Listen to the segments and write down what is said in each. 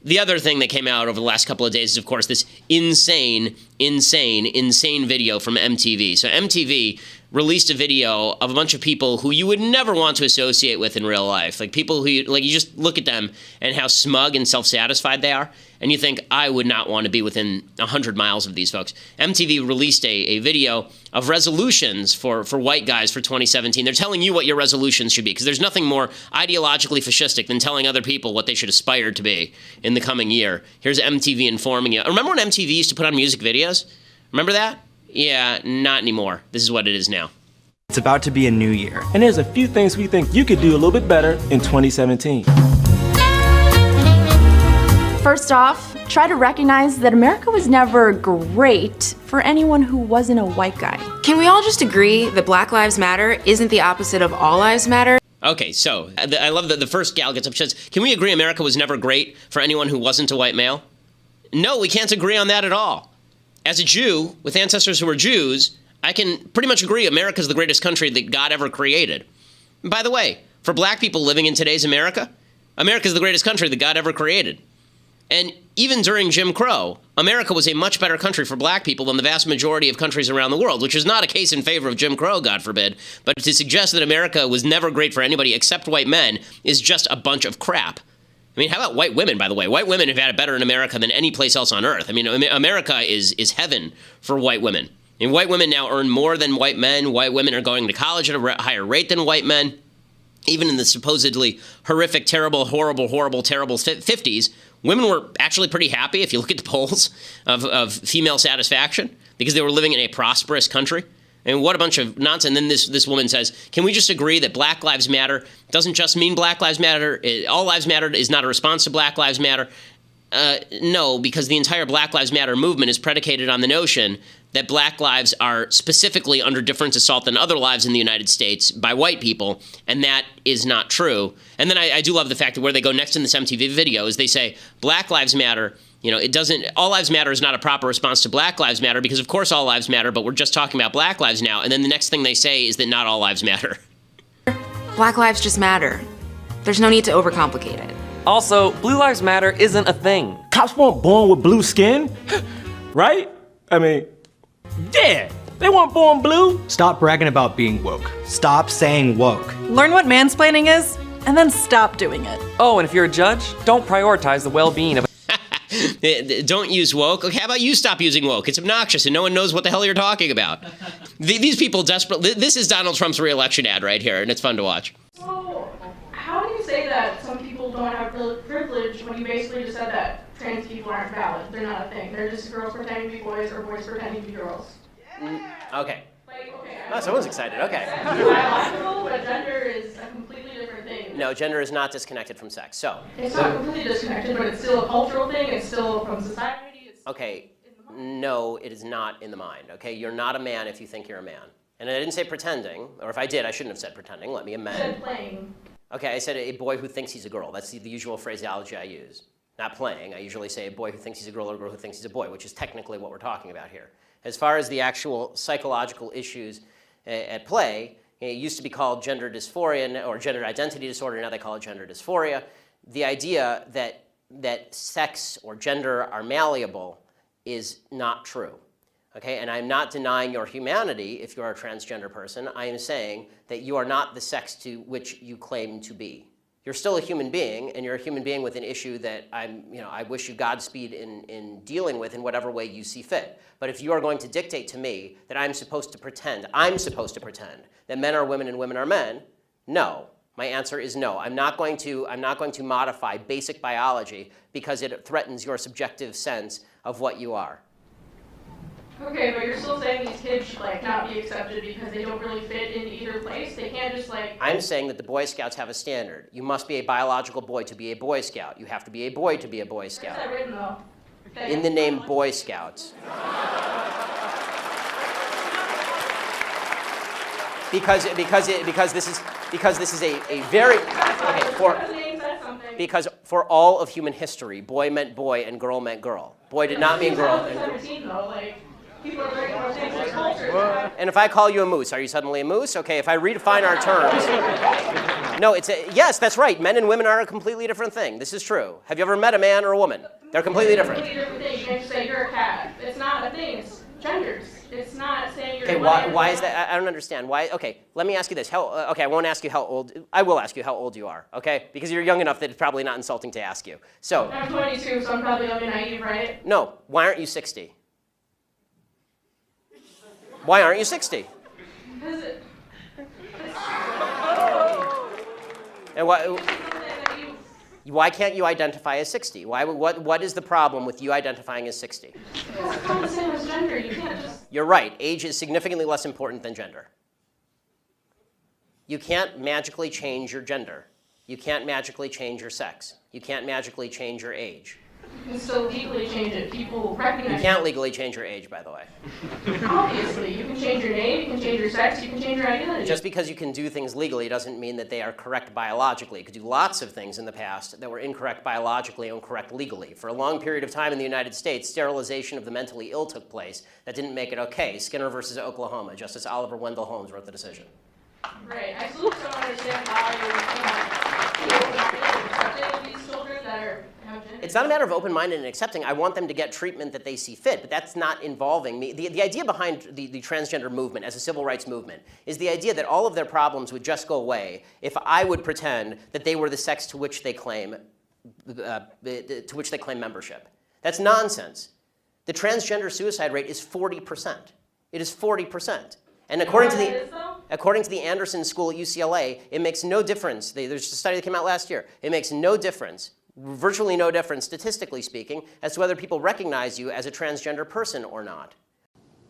The other thing that came out over the last couple of days is, of course, this insane video from MTV. So MTV released a video of a bunch of people who you would never want to associate with in real life. Like people who, you just look at them and how smug and self-satisfied they are, and you think, I would not want to be within 100 miles of these folks. MTV released a video of resolutions for white guys for 2017. They're telling you what your resolutions should be, because there's nothing more ideologically fascistic than telling other people what they should aspire to be in the coming year. Here's MTV informing you. Remember when MTV used to put on music videos? Remember that? Yeah, not anymore. This is what it is now. It's about to be a new year. And there's a few things we think you could do a little bit better in 2017. First off, try to recognize that America was never great for anyone who wasn't a white guy. Can we all just agree that Black Lives Matter isn't the opposite of All Lives Matter? Okay, so I love that the first gal gets up and says, can we agree America was never great for anyone who wasn't a white male? No, we can't agree on that at all. As a Jew, with ancestors who were Jews, I can pretty much agree America's the greatest country that God ever created. And by the way, for black people living in today's America, America's the greatest country that God ever created. And even during Jim Crow, America was a much better country for black people than the vast majority of countries around the world, which is not a case in favor of Jim Crow, God forbid. But to suggest that America was never great for anybody except white men is just a bunch of crap. I mean, how about white women, by the way? White women have had it better in America than any place else on earth. I mean, America is heaven for white women. And white women now earn more than white men. White women are going to college at a higher rate than white men. Even in the supposedly horrific, terrible, horrible, terrible 50s, women were actually pretty happy, if you look at the polls, of female satisfaction, because they were living in a prosperous country. And what a bunch of nonsense. And then this woman says, can we just agree that Black Lives Matter doesn't just mean Black Lives Matter? All Lives Matter is not a response to Black Lives Matter. No, because the entire Black Lives Matter movement is predicated on the notion that black lives are specifically under different assault than other lives in the United States by white people, and that is not true. And then I do love the fact that where they go next in this MTV video is they say, Black Lives Matter, All Lives Matter is not a proper response to Black Lives Matter, because of course all lives matter, but we're just talking about black lives now. And then the next thing they say is that not all lives matter. Black lives just matter. There's no need to overcomplicate it. Also, Blue Lives Matter isn't a thing. Cops weren't born with blue skin, right? I mean, yeah, they weren't born blue. Stop bragging about being woke. Stop saying woke. Learn what mansplaining is, and then stop doing it. Oh, and if you're a judge, don't prioritize the well-being of Don't use woke. Okay, how about you stop using woke? It's obnoxious and no one knows what the hell you're talking about. These people desperately... This is Donald Trump's re-election ad right here, and it's fun to watch. So, how do you say that some people don't have privilege when you basically just said that trans people aren't valid? They're not a thing. They're just girls pretending to be boys or boys pretending to be girls. Okay. Like, okay. Oh, someone's excited. Okay. Biological, but gender is a completely different thing. No, gender is not disconnected from sex. So. It's not completely disconnected, but it's still a cultural thing. It's still from society. It's Okay. No, it is not in the mind. Okay, you're not a man if you think you're a man. And I didn't say pretending, or if I did, I shouldn't have said pretending. Let me amend. You said playing. Okay, I said a boy who thinks he's a girl. That's the usual phraseology I use. Not playing. I usually say a boy who thinks he's a girl or a girl who thinks he's a boy, which is technically what we're talking about here. As far as the actual psychological issues at play, it used to be called gender dysphoria or gender identity disorder. Now they call it gender dysphoria. The idea that sex or gender are malleable is not true. Okay, and I'm not denying your humanity if you're a transgender person. I am saying that you are not the sex to which you claim to be. You're still a human being, and you're a human being with an issue that I wish you Godspeed in dealing with in whatever way you see fit. But if you are going to dictate to me that I'm supposed to pretend that men are women and women are men, no. My answer is no. I'm not going to modify basic biology because it threatens your subjective sense of what you are. Okay, but you're still saying these kids should not be accepted because they don't really fit in either place. They can't just I'm saying that the Boy Scouts have a standard. You must be a biological boy to be a Boy Scout. You have to be a boy to be a Boy Scout. Where's that written though? Okay. In the name Boy Scouts. Because this is a very because for all of human history, boy meant boy and girl meant girl. Boy did not mean girl. People are very much changing culture. And if I call you a moose, are you suddenly a moose? Okay, if I redefine our terms. No, yes, that's right. Men and women are a completely different thing. This is true. Have you ever met a man or a woman? They're completely different. Completely different thing. You can't just say you're a cat. It's not a thing. It's genders. It's not saying you're. Okay, a woman. why is that? I don't understand. Why? Okay, let me ask you this. Okay, I won't ask you how old. I will ask you how old you are. Okay, because you're young enough that it's probably not insulting to ask you. So. I'm 22, so I'm probably young and naive, right? No. Why aren't you 60? Why aren't you 60? Because it. And why can't you identify as 60? What is the problem with you identifying as 60? It's not the same as gender. You can't just. You're right. Age is significantly less important than gender. You can't magically change your gender. You can't magically change your sex. You can't magically change your age. You can still legally change it. People recognize. You can't legally change your age, by the way. Obviously, you can change your name, you can change your sex, you can change your identity. Just because you can do things legally doesn't mean that they are correct biologically. You could do lots of things in the past that were incorrect biologically and correct legally. For a long period of time in the United States, sterilization of the mentally ill took place. That didn't make it okay. Skinner versus Oklahoma. Justice Oliver Wendell Holmes wrote the decision. Right. I still don't understand how you're accepting these children that are. It's not a matter of open-minded and accepting. I want them to get treatment that they see fit, but that's not involving me. The idea behind the transgender movement as a civil rights movement is the idea that all of their problems would just go away if I would pretend that they were the sex to which they claim membership. That's nonsense. The transgender suicide rate is 40%. It is 40%. And according to the Anderson School at UCLA, it makes no difference. There's a study that came out last year. It makes no difference, virtually no difference, statistically speaking, as to whether people recognize you as a transgender person or not.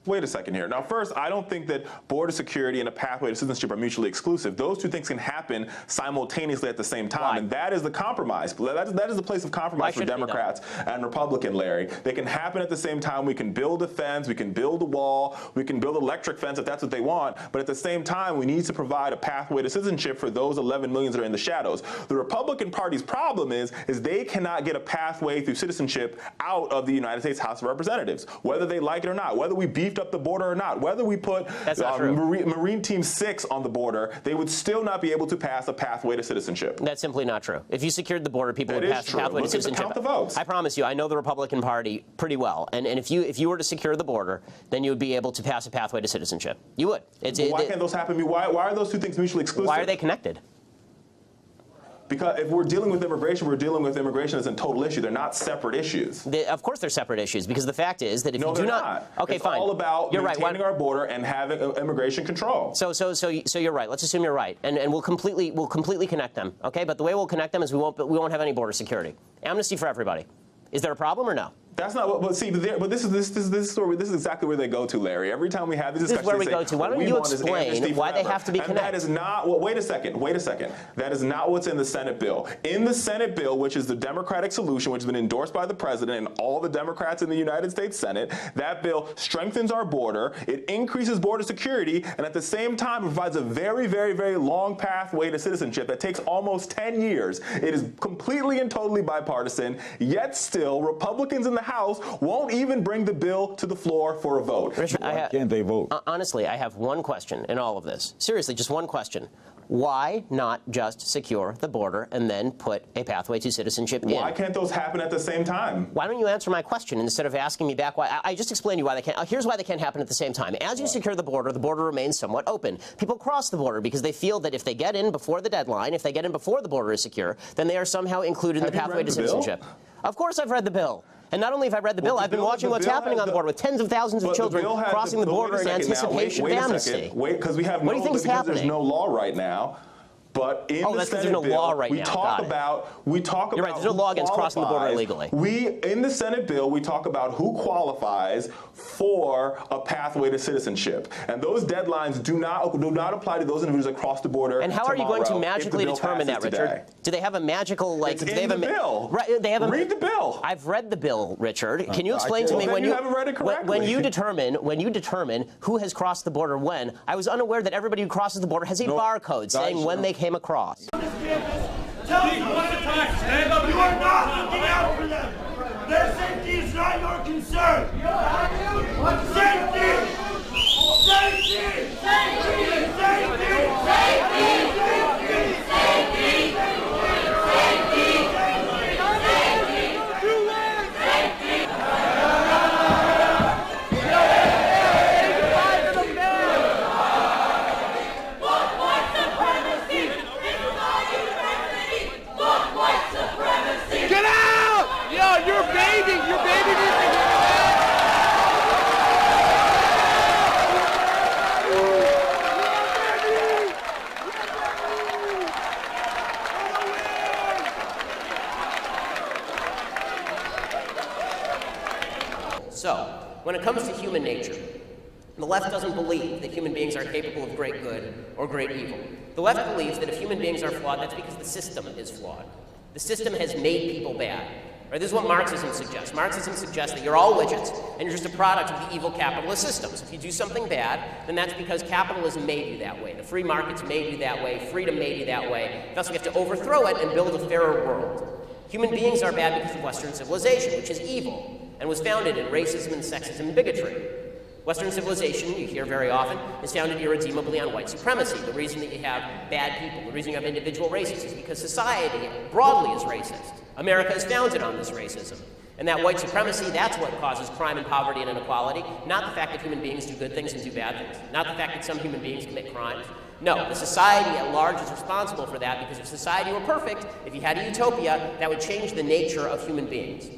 Wait a second here. Now, first, I don't think that border security and a pathway to citizenship are mutually exclusive. Those two things can happen simultaneously at the same time, Why? and that is the compromise. That is the place of compromise for Democrats and Republican, Larry. They can happen at the same time. We can build a fence, we can build a wall, we can build an electric fence if that's what they want, but at the same time, we need to provide a pathway to citizenship for those 11 millions that are in the shadows. The Republican Party's problem is they cannot get a pathway through citizenship out of the United States House of Representatives, whether they like it or not, whether we beefed up the border or not, whether we put Marine Team 6 on the border, they would still not be able to pass a pathway to citizenship. That's simply not true. If you secured the border, people would pass a pathway to citizenship. Count the votes. I promise you, I know the Republican Party pretty well, and if you were to secure the border, then you would be able to pass a pathway to citizenship. You would. Why can't those happen? Why are those two things mutually exclusive? Why are they connected? Because if we're dealing with immigration as a total issue. They're not separate issues. Of course they're separate issues, because the fact is that if you do not. Okay, it's fine. all about you're maintaining right. our border and having immigration control. So you're right. Let's assume you're right, and we'll completely connect them. Okay, but the way we'll connect them is we won't have any border security. Amnesty for everybody. Is there a problem or no? That's not what. But see, but this is exactly where they go to, Larry. Every time we have these discussions, this is where we go to. Why don't you explain why they have to be connected? And that is not. Well, wait a second. That is not what's in the Senate bill. In the Senate bill, which is the Democratic solution, which has been endorsed by the president and all the Democrats in the United States Senate, that bill strengthens our border. It increases border security, and at the same time provides a very, very, very long pathway to citizenship that takes almost 10 years. It is completely and totally bipartisan. Yet still, Republicans in the House won't even bring the bill to the floor for a vote. Richard, Why can't they vote? Honestly, I have one question in all of this. Seriously, just one question. Why not just secure the border and then put a pathway to citizenship in? Why can't those happen at the same time? Why don't you answer my question instead of asking me back why? I just explained to you why they can't. Here's why they can't happen at the same time. As you secure the border remains somewhat open. People cross the border because they feel that if they get in before the deadline, if they get in before the border is secure, then they are somehow included in the pathway to citizenship. Of course I've read the bill. And not only have I read the bill, I've been watching what's happening on the border with tens of thousands of children crossing the border in anticipation of amnesty. Wait, because we have what do you think is happening? There's no law right now. But in the Senate there's no bill, law right we now. talk about You're right. There's no law against crossing the border illegally. In the Senate bill, we talk about who qualifies for a pathway to citizenship, and those deadlines do not apply to those individuals that cross the border. And how are you going to magically determine that, Richard? Do they have a magical It's in the bill. Right, they have Read the bill. I've read the bill, Richard. Can you explain to me when you haven't read it correctly? when you determine who has crossed the border when? I was unaware that everybody who crosses the border has a barcode saying when they came across. Tell them one at a time. Stand up. You are not looking out for them. Their safety is not your concern. Safety! Safety! Safety! Safety! Safety! Safety! So, when it comes to human nature, the left doesn't believe that human beings are capable of great good or great evil. The left believes that if human beings are flawed, that's because the system is flawed. The system has made people bad. Right? This is what Marxism suggests. Marxism suggests that you're all widgets, and you're just a product of the evil capitalist system. So if you do something bad, then that's because capitalism made you that way. The free markets made you that way. Freedom made you that way. Thus, we have to overthrow it and build a fairer world. Human beings are bad because of Western civilization, which is evil, and was founded in racism and sexism and bigotry. Western civilization, you hear very often, is founded irredeemably on white supremacy. The reason that you have bad people, the reason you have individual races is because society broadly is racist. America is founded on this racism. And that white supremacy, that's what causes crime and poverty and inequality, not the fact that human beings do good things and do bad things, not the fact that some human beings commit crimes. No, the society at large is responsible for that, because if society were perfect, if you had a utopia, that would change the nature of human beings.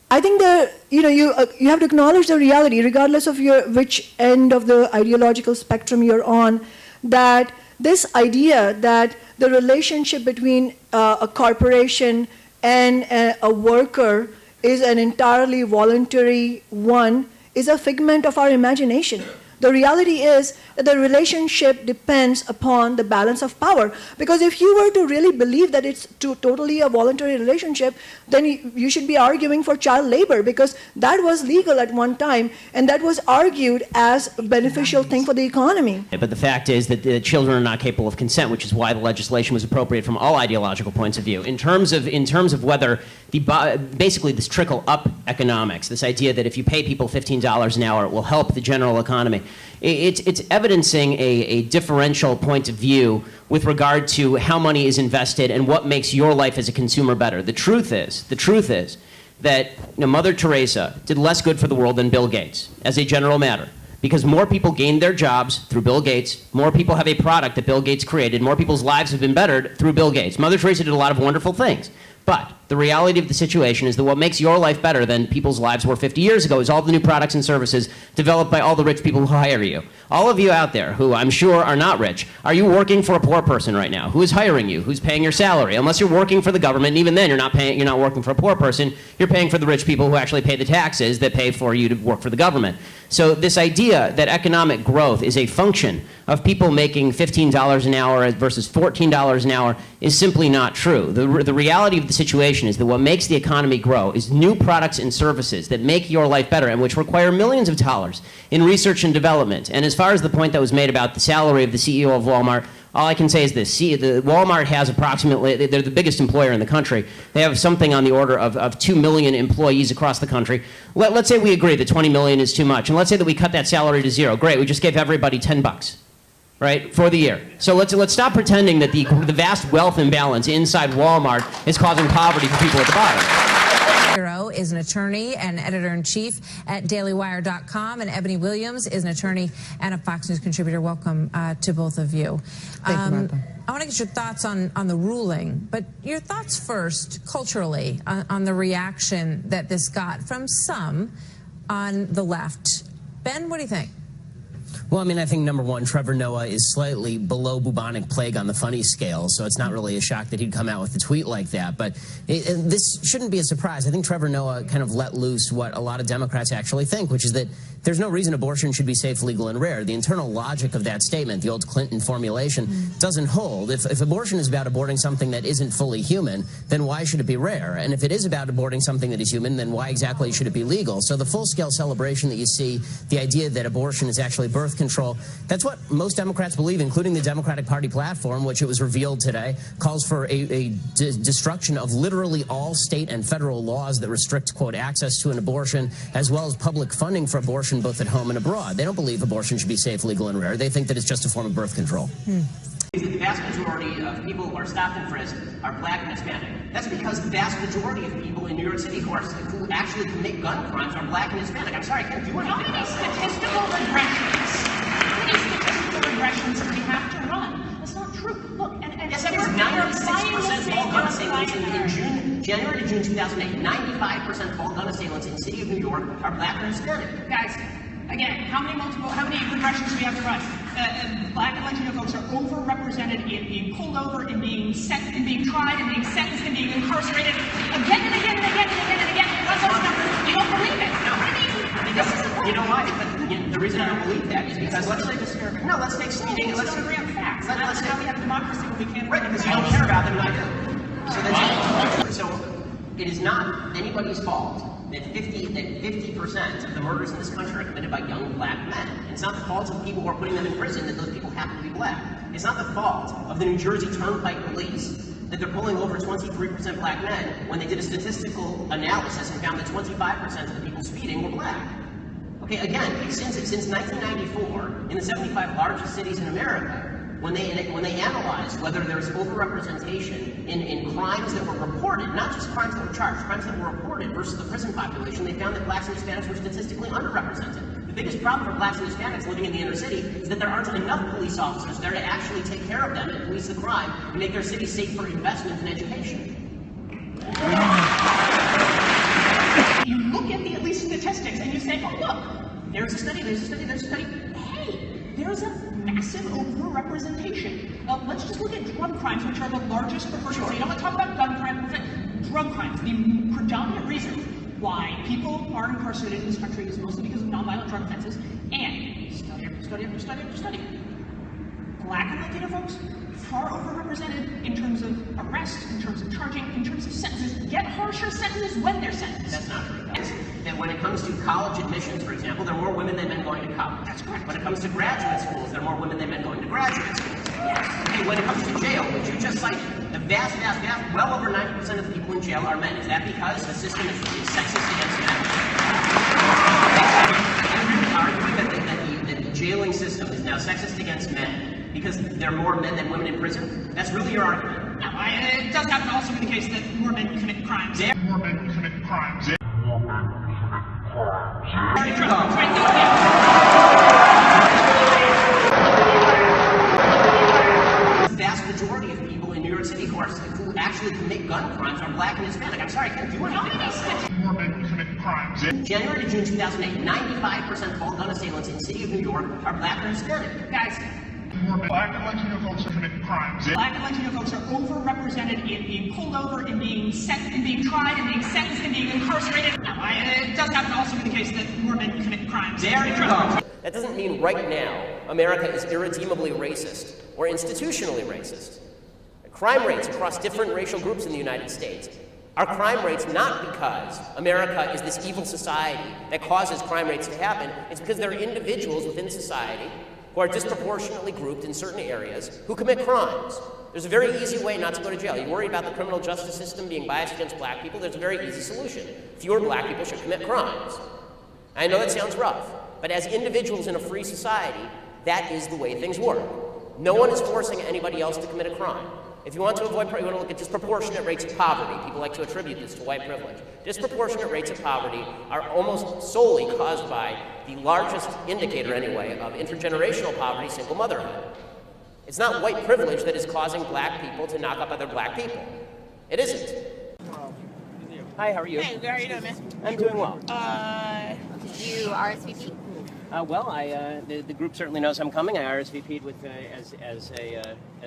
I think that you have to acknowledge the reality, regardless of which end of the ideological spectrum you're on, that this idea that the relationship between a corporation and a worker is an entirely voluntary one is a figment of our imagination. The reality is that the relationship depends upon the balance of power. Because if you were to really believe that it's totally a voluntary relationship, then you should be arguing for child labor, because that was legal at one time, and that was argued as a beneficial thing for the economy. But the fact is that the children are not capable of consent, which is why the legislation was appropriate from all ideological points of view. In terms of whether basically this trickle-up economics, this idea that if you pay people $15 an hour, it will help the general economy, it's evidencing a differential point of view with regard to how money is invested and what makes your life as a consumer better. The truth is that Mother Teresa did less good for the world than Bill Gates, as a general matter. Because more people gained their jobs through Bill Gates, more people have a product that Bill Gates created, more people's lives have been bettered through Bill Gates. Mother Teresa did a lot of wonderful things. But the reality of the situation is that what makes your life better than people's lives were 50 years ago is all the new products and services developed by all the rich people who hire you. All of you out there who I'm sure are not rich, are you working for a poor person right now? Who is hiring you? Who's paying your salary? Unless you're working for the government, and even then you're not working for a poor person, you're paying for the rich people who actually pay the taxes that pay for you to work for the government. So this idea that economic growth is a function of people making $15 an hour versus $14 an hour is simply not true. The reality of the situation is that what makes the economy grow is new products and services that make your life better and which require millions of dollars in research and development. And as far as the point that was made about the salary of the CEO of Walmart, all I can say is this. Walmart has approximately, they're the biggest employer in the country. They have something on the order of 2 million employees across the country. Let's say we agree that 20 million is too much. And let's say that we cut that salary to zero. Great, we just gave everybody $10, right, for the year. So let's stop pretending that the vast wealth imbalance inside Walmart is causing poverty for people at the bottom. Is an attorney and editor-in-chief at dailywire.com, and Ebony Williams is an attorney and a Fox News contributor. Welcome to both of you. Thank you, Martha. I want to get your thoughts on the ruling, but your thoughts first, culturally, on the reaction that this got from some on the left. Ben, what do you think? Well, I mean, I think, number one, Trevor Noah is slightly below bubonic plague on the funny scale, so it's not really a shock that he'd come out with a tweet like that. But this shouldn't be a surprise. I think Trevor Noah kind of let loose what a lot of Democrats actually think, which is that there's no reason abortion should be safe, legal, and rare. The internal logic of that statement, the old Clinton formulation, doesn't hold. If abortion is about aborting something that isn't fully human, then why should it be rare? And if it is about aborting something that is human, then why exactly should it be legal? So the full-scale celebration that you see, the idea that abortion is actually birth control, that's what most Democrats believe, including the Democratic Party platform, which it was revealed today, calls for a destruction of literally all state and federal laws that restrict, quote, access to an abortion, as well as public funding for abortion both at home and abroad. They don't believe abortion should be safe, legal, and rare. They think that it's just a form of birth control. The vast majority of people who are stopped and frisked are black and Hispanic. That's because the vast majority of people in New York City who actually commit gun crimes are black and Hispanic. I'm sorry, I can't do anything. How many statistical regressions do we have to run? That's not true. Look, and yes, that is 96% of all gun assailants in January to June 2008. 95% of all gun assailants in the city of New York are black or Hispanic. guys, again, how many regressions do we have to run? Black and Latino folks are overrepresented in being pulled over, in being tried, in being sentenced, in being incarcerated again and again and again and again and again. Let's not, you don't believe it. No. You know why? The reason I don't believe that is because let's take speeding. Let's agree on facts. Let's now we have democracy when we can't. Right, because you don't care about them, and I do. So it is not anybody's fault that 50% of the murders in this country are committed by young black men. It's not the fault of the people who are putting them in prison that those people happen to be black. It's not the fault of the New Jersey Turnpike Police that they're pulling over 23% black men when they did a statistical analysis and found that 25% of the people speeding were black. Okay, again, since 1994, in the 75 largest cities in America, when they analyzed whether there's overrepresentation in crimes that were reported, not just crimes that were charged, crimes that were reported versus the prison population, they found that blacks and Hispanics were statistically underrepresented. The biggest problem for blacks and Hispanics living in the inner city is that there aren't enough police officers there to actually take care of them and police the crime and make their city safe for investment and education. You look at the at least statistics and you say, oh look, there's a study, hey, there's a massive overrepresentation. Let's just look at drug crimes, which are the largest proportion. So you don't want to talk about gun crimes, but drug crimes. The predominant reason why people are incarcerated in this country is mostly because of nonviolent drug offenses, and study after study. Black and Latino folks, far overrepresented in terms of arrests, in terms of charging, in terms of sentences, get harsher sentences when they're sentenced. That's not true. That when it comes to college admissions, for example, there are more women than men going to college. That's correct. When it comes to graduate schools, there are more women than men going to graduate schools. Yes. Okay, when it comes to jail, which you just cited, the vast, well over 90% of the people in jail are men. Is that because the system is sexist against men? I'm arguing that the jailing system is now sexist against men because there are more men than women in prison. That's really your argument. No, it does happen to also be the case that more men commit crimes. More men commit crimes. The vast majority of people in New York City who actually commit gun crimes are black and Hispanic. I'm sorry, I can't do anything about that. More men commit crimes. January to June 2008, 95% of all gun assailants in the city of New York are black or Hispanic. Guys, more black and Latino folks are committing crimes. Black and Latino folks are overrepresented in being pulled over, in being tried, in being sentenced, in being incarcerated. No, it does happen to also be the case that more men commit crimes. There you go. That doesn't mean right now America is irredeemably racist or institutionally racist. Crime rates across different racial groups in the United States are crime rates not because America is this evil society that causes crime rates to happen. It's because there are individuals within society who are disproportionately grouped in certain areas who commit crimes. There's a very easy way not to go to jail. You worry about the criminal justice system being biased against black people, there's a very easy solution. Fewer black people should commit crimes. I know that sounds rough, but as individuals in a free society, that is the way things work. No one is forcing anybody else to commit a crime. If you want to avoid, you want to look at disproportionate rates of poverty. People like to attribute this to white privilege. Disproportionate rates of poverty are almost solely caused by the largest indicator, anyway, of intergenerational poverty, single motherhood. It's not white privilege that is causing black people to knock up other black people. It isn't. Hi, how are you? Hey, how are you doing, man? I'm doing well. Did you RSVP? Well, the group certainly knows I'm coming. I RSVP'd with as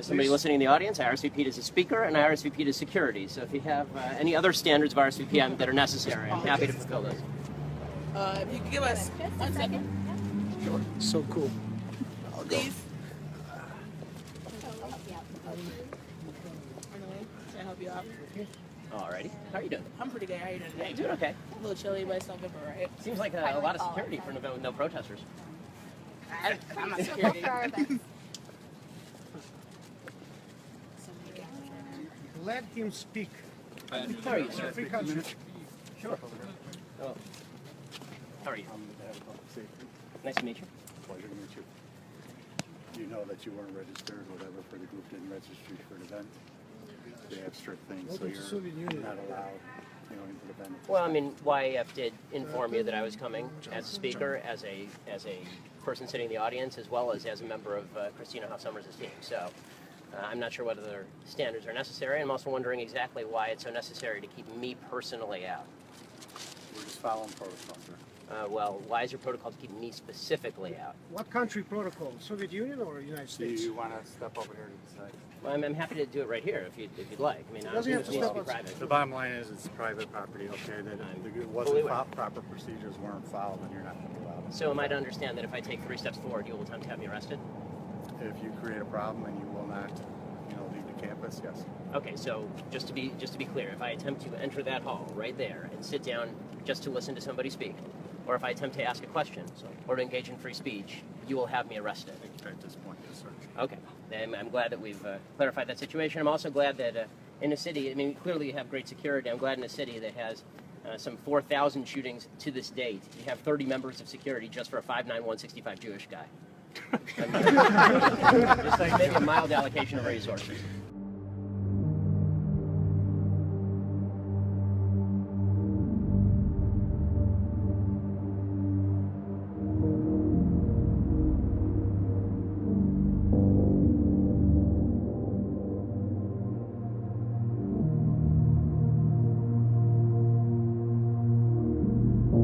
somebody listening in the audience. I RSVP'd as a speaker, and I RSVP'd as security. So if you have any other standards of RSVP that are necessary, I'm happy to fulfill those. If you could give us 1 second. Sure. So cool. Please. Can I help you out? Alrighty. How are you doing? I'm pretty good. How are you doing today? Hey, doing okay. A little chilly, but it's not good for right. Seems like a lot of security for no protesters. I'm not security. Let him speak. How are you, sir? Free country. Sure. Oh. How are you? Nice to meet you. Pleasure to meet you. You know that you weren't registered or whatever for the group, didn't register you for an event. They have strict things, so you're not allowed, into the event. Well, I mean, YAF did inform you that I was coming as a speaker, as a person sitting in the audience, as well as a member of Christina Hoff Sommers' team. So I'm not sure whether their standards are necessary. I'm also wondering exactly why it's so necessary to keep me personally out. We're just following protocol, sir. Well, why is your protocol to keep me specifically out? What country protocol? Soviet Union or United States? Do you want to step over here and decide? Well, I'm happy to do it right here if you'd like. I mean, I don't Doesn't think have this to needs to be stop. private. The bottom line is it's private property, okay, that it fully wasn't, aware. proper procedures weren't followed, and you're not going to allow it. So am I to understand that if I take 3 steps forward, you will attempt to have me arrested? If you create a problem and you will not, leave the campus, yes. Okay, so just to be clear, if I attempt to enter that hall right there and sit down just to listen to somebody speak, or if I attempt to ask a question or to engage in free speech, you will have me arrested. At this point, yes, sir. Okay, then I'm glad that we've clarified that situation. I'm also glad that in a city, I mean, clearly you have great security. I'm glad in a city that has some 4,000 shootings to this date, you have 30 members of security just for a 5'9", 165 Jewish guy. Just like maybe a mild allocation of resources.